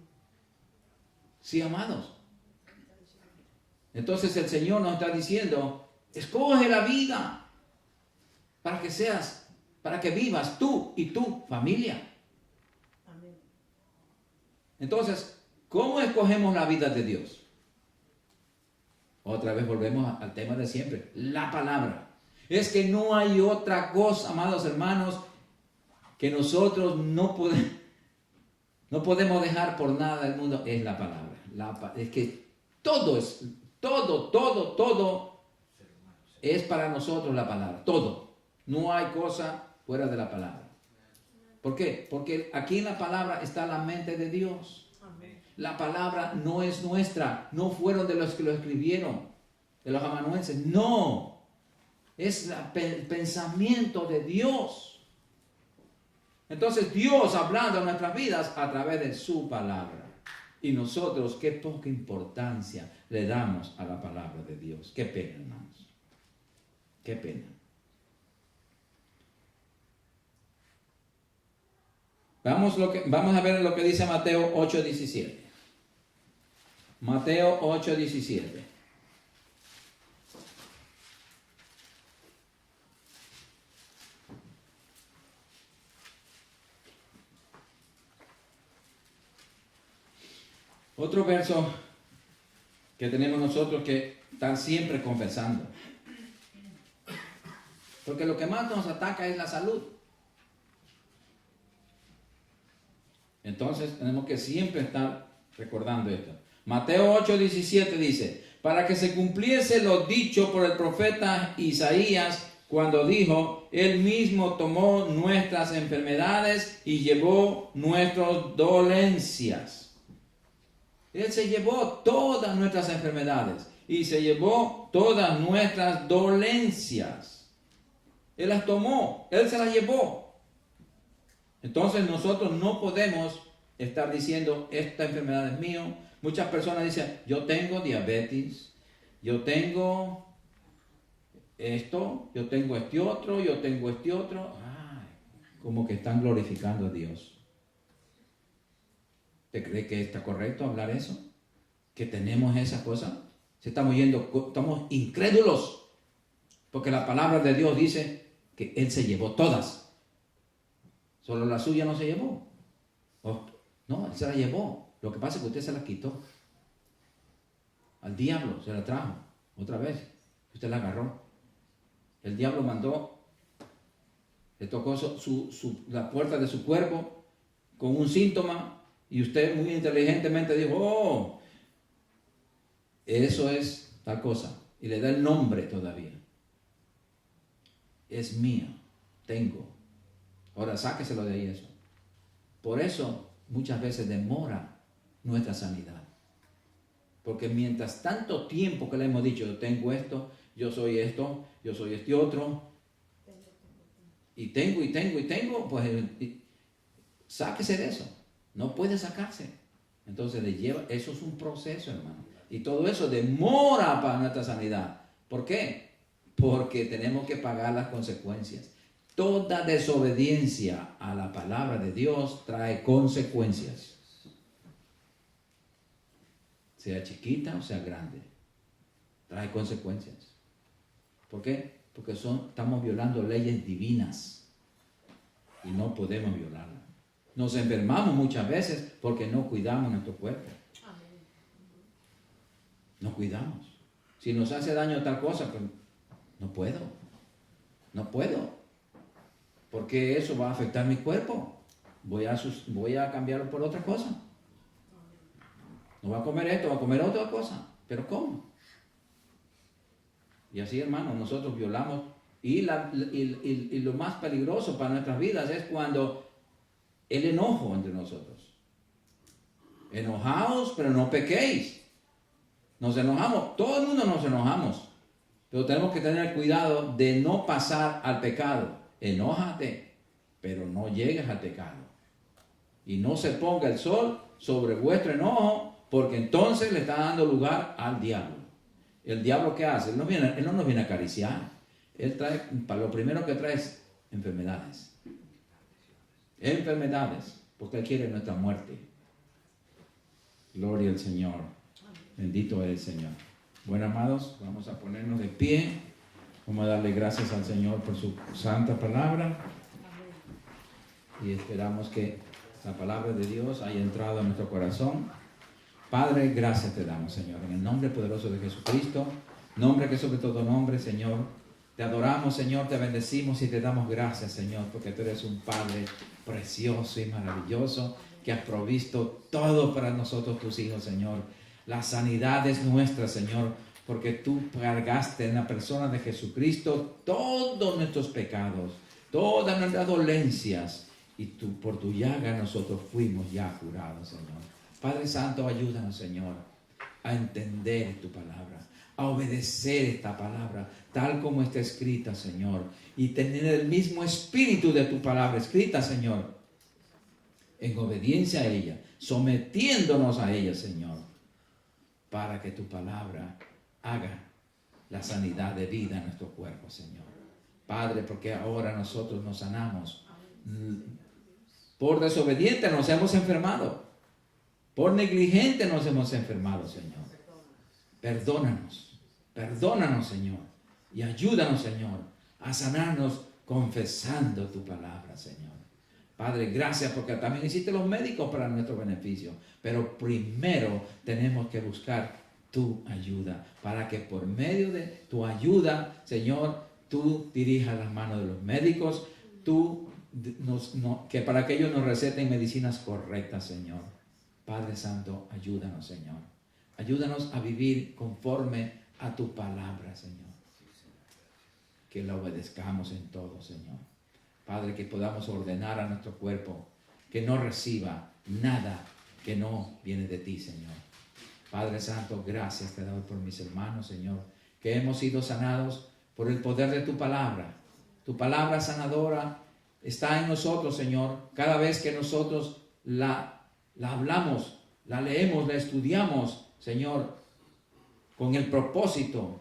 Sí, amados. Entonces el Señor nos está diciendo, escoge la vida para que vivas tú y tu familia. Amén. Entonces, ¿cómo escogemos la vida de Dios? Otra vez volvemos al tema de siempre, la palabra. Es que no hay otra cosa, amados hermanos, que nosotros no podemos dejar por nada del mundo, es la palabra. Es que todo es para nosotros la palabra, todo. No hay cosa fuera de la palabra. ¿Por qué? Porque aquí en la palabra está la mente de Dios. Amén. La palabra no es nuestra, no fueron de los que lo escribieron, de los amanuenses, no. Es el pensamiento de Dios. Entonces Dios hablando en nuestras vidas a través de su palabra. Y nosotros qué poca importancia le damos a la palabra de Dios. Qué pena, hermanos. Qué pena. Vamos a ver lo que dice Mateo 8:17. Mateo 8:17. Otro verso que tenemos nosotros que estar siempre confesando. Porque lo que más nos ataca es la salud. Entonces tenemos que siempre estar recordando esto. Mateo 8:17 dice, para que se cumpliese lo dicho por el profeta Isaías cuando dijo, Él mismo tomó nuestras enfermedades y llevó nuestras dolencias. Él se llevó todas nuestras enfermedades y se llevó todas nuestras dolencias. Él las tomó, Él se las llevó. Entonces nosotros no podemos estar diciendo, esta enfermedad es mío. Muchas personas dicen, yo tengo diabetes, yo tengo esto, yo tengo este otro, yo tengo este otro. Ay, como que están glorificando a Dios. ¿Te cree que está correcto hablar eso? ¿Que tenemos esa cosa? Estamos incrédulos. Porque la palabra de Dios dice que Él se llevó todas. Solo la suya no se llevó. No, Él se la llevó. Lo que pasa es que usted se la quitó. Al diablo se la trajo otra vez. Usted la agarró. El diablo mandó, le tocó la puerta de su cuerpo con un síntoma y usted muy inteligentemente dijo, oh, eso es tal cosa. Y le da el nombre todavía. Es mío, tengo. Ahora sáqueselo de ahí eso. Por eso muchas veces demora nuestra sanidad. Porque mientras tanto tiempo que le hemos dicho, yo tengo esto, yo soy este otro, y tengo, pues sáquese de eso. No puede sacarse. Entonces eso es un proceso, hermano. Y todo eso demora para nuestra sanidad. ¿Por qué? Porque tenemos que pagar las consecuencias. Toda desobediencia a la palabra de Dios trae consecuencias. Sea chiquita o sea grande. Trae consecuencias. ¿Por qué? Porque estamos violando leyes divinas. Y no podemos violarlas. Nos enfermamos muchas veces porque no cuidamos nuestro cuerpo. No cuidamos. Si nos hace daño tal cosa, pues no puedo. Porque eso va a afectar mi cuerpo. Voy a cambiarlo por otra cosa. No va a comer esto, va a comer otra cosa. ¿Pero cómo? Y así, hermano, nosotros violamos. Y lo más peligroso para nuestras vidas es cuando el enojo entre nosotros. Enojaos, pero no pequéis. Nos enojamos. Todo el mundo nos enojamos. Pero tenemos que tener cuidado de no pasar al pecado. Enójate, pero no llegues al pecado. Y no se ponga el sol sobre vuestro enojo, porque entonces le está dando lugar al diablo. ¿El diablo qué hace? Él no nos viene a acariciar. Él trae, lo primero que trae es enfermedades. Enfermedades, porque Él quiere nuestra muerte. Gloria al Señor. Bendito es el Señor. Bueno, amados, vamos a ponernos de pie. Vamos a darle gracias al Señor por su santa palabra. Y esperamos que la palabra de Dios haya entrado en nuestro corazón. Padre, gracias te damos, Señor, en el nombre poderoso de Jesucristo, nombre que sobre todo nombre, Señor. Te adoramos, Señor, te bendecimos y te damos gracias, Señor, porque tú eres un Padre precioso y maravilloso, que has provisto todo para nosotros, tus hijos, Señor. La sanidad es nuestra, Señor, porque tú cargaste en la persona de Jesucristo todos nuestros pecados, todas nuestras dolencias, y tú, por tu llaga nosotros fuimos ya curados, Señor. Padre Santo, ayúdanos, Señor, a entender tu palabra, a obedecer esta palabra, tal como está escrita, Señor, y tener el mismo espíritu de tu palabra escrita, Señor, en obediencia a ella, sometiéndonos a ella, Señor, para que tu palabra haga la sanidad de vida en nuestro cuerpo, Señor. Padre, porque ahora nosotros nos sanamos. Por desobediente nos hemos enfermado. Por negligente nos hemos enfermado, Señor. Perdónanos, Señor. Y ayúdanos, Señor, a sanarnos confesando tu palabra, Señor. Padre, gracias porque también hiciste los médicos para nuestro beneficio. Pero primero tenemos que buscar tu ayuda, para que por medio de tu ayuda, Señor, tú dirijas las manos de los médicos, que para que ellos nos receten medicinas correctas, Señor. Padre Santo, ayúdanos, Señor. Ayúdanos a vivir conforme a tu palabra, Señor. Que la obedezcamos en todo, Señor. Padre, que podamos ordenar a nuestro cuerpo que no reciba nada que no viene de ti, Señor. Padre Santo, gracias te doy por mis hermanos, Señor, que hemos sido sanados por el poder de tu palabra. Tu palabra sanadora está en nosotros, Señor. Cada vez que nosotros la hablamos, la leemos, la estudiamos, Señor, con el propósito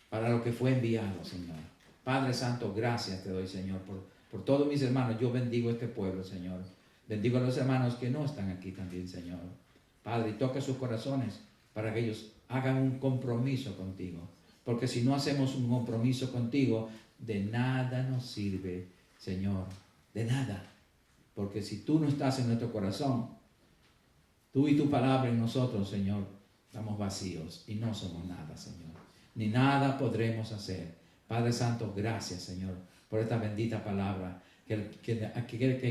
para lo que fue enviado, Señor. Padre Santo, gracias te doy, Señor, por todos mis hermanos. Yo bendigo este pueblo, Señor. Bendigo a los hermanos que no están aquí también, Señor. Padre, toca sus corazones para que ellos hagan un compromiso contigo. Porque si no hacemos un compromiso contigo, de nada nos sirve, Señor, de nada. Porque si tú no estás en nuestro corazón, tú y tu palabra en nosotros, Señor, estamos vacíos y no somos nada, Señor. Ni nada podremos hacer. Padre Santo, gracias, Señor, por esta bendita palabra que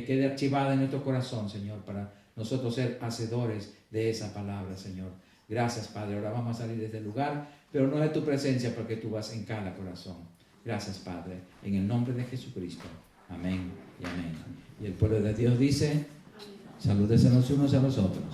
quede archivada en nuestro corazón, Señor, para nosotros ser hacedores de esa palabra, Señor. Gracias, Padre. Ahora vamos a salir de este lugar, pero no de tu presencia, porque tú vas en cada corazón. Gracias, Padre, en el nombre de Jesucristo. Amén y amén. Y el pueblo de Dios dice, salúdense los unos a los otros.